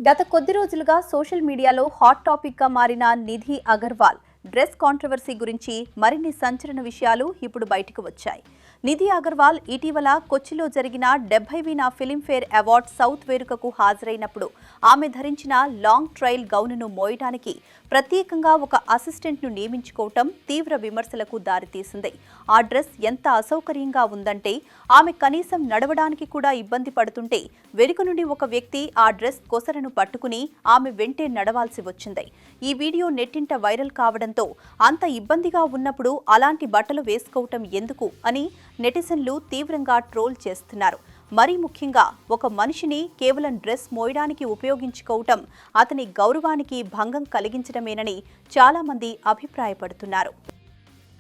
గత కొద్ది రోజులుగా సోషల్ మీడియాలో హాట్ టాపిక్ గా మారిన నిధి అగర్వాల్ డ్రెస్ కాంట్రవర్సీ గురించి మరిన్ని సంచలన విషయాలు ఇప్పుడు బయటకు వచ్చాయి. నిధి అగర్వాల్ ఇటీవల కొచ్చిలో జరిగిన 70వ ఫిల్మ్ఫేర్ అవార్డ్ సౌత్ వేడుకకు హాజరైనప్పుడు ఆమె ధరించిన లాంగ్ ట్రైల్ గౌన్ను మోయడానికి ప్రత్యేకంగా ఒక అసిస్టెంట్ను నియమించుకోవటం తీవ్ర విమర్శలకు దారితీసింది. ఆ డ్రెస్ ఎంత అసౌకర్యంగా ఉందంటే ఆమె కనీసం నడవడానికి కూడా ఇబ్బంది పడుతుంటే వెనుక నుండి ఒక వ్యక్తి ఆ డ్రెస్ కొసరను పట్టుకుని ఆమె వెంటే నడవాల్సి వచ్చింది. ఈ వీడియో నెట్టింట వైరల్ కావడంతో అంత ఇబ్బందిగా ఉన్నప్పుడు అలాంటి బట్టలు వేసుకోవటం ఎందుకు అని నెటిజన్లు తీవ్రంగా ట్రోల్ చేస్తున్నారు. మరీ ముఖ్యంగా ఒక మనిషిని కేవలం డ్రెస్ మోయడానికి ఉపయోగించుకోవటం అతని గౌరవానికి భంగం కలిగించడమేనని చాలామంది అభిప్రాయపడుతున్నారు.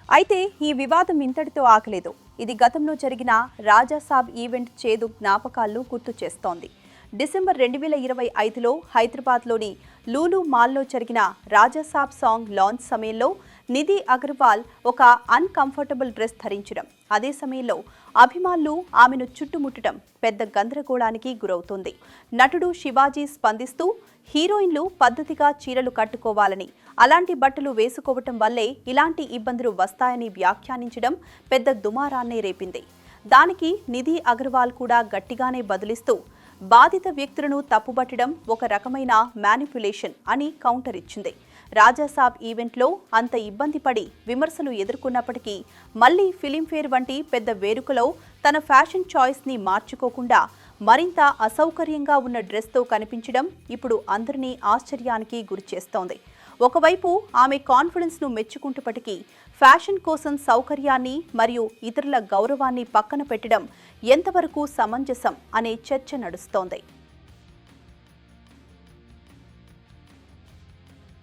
అయితే ఈ వివాదం ఇంతటితో ఆగలేదు. ఇది గతంలో జరిగిన రాజాసాబ్ ఈవెంట్ చేదు జ్ఞాపకాలను గుర్తు చేస్తోంది. డిసెంబర్ 2025లో హైదరాబాద్లోని లూలు మాల్లో జరిగిన రాజాసాబ్ సాంగ్ లాంచ్ సమయంలో నిధి అగర్వాల్ ఒక అన్కంఫర్టబుల్ డ్రెస్ ధరించడం, అదే సమయంలో అభిమానులు ఆమెను చుట్టుముట్టడం పెద్ద గందరగోళానికి గురవుతోంది. నటుడు శివాజీ స్పందిస్తూ హీరోయిన్లు పద్ధతిగా చీరలు కట్టుకోవాలని, అలాంటి బట్టలు వేసుకోవటం వల్లే ఇలాంటి ఇబ్బందులు వస్తాయని వ్యాఖ్యానించడం పెద్ద దుమారాన్నే రేపింది. దానికి నిధి అగర్వాల్ కూడా గట్టిగానే బదులిస్తూ బాధిత వ్యక్తులను తప్పుబట్టడం ఒక రకమైన మ్యానిపులేషన్ అని కౌంటర్ ఇచ్చింది. రాజాసాబ్ ఈవెంట్లో అంత ఇబ్బంది పడి విమర్శలు ఎదుర్కొన్నప్పటికీ మళ్లీ ఫిలింఫేర్ వంటి పెద్ద వేడుకలో తన ఫ్యాషన్ చాయిస్ని మార్చుకోకుండా మరింత అసౌకర్యంగా ఉన్న డ్రెస్తో కనిపించడం ఇప్పుడు అందరినీ ఆశ్చర్యానికి గురిచేస్తోంది. ఒకవైపు ఆమె కాన్ఫిడెన్స్ను మెచ్చుకుంటుప్పటికీ ఫ్యాషన్ కోసం సౌకర్యాన్ని మరియు ఇతరుల గౌరవాన్ని పక్కన పెట్టడం ఎంతవరకు సమంజసం అనే చర్చ నడుస్తోంది.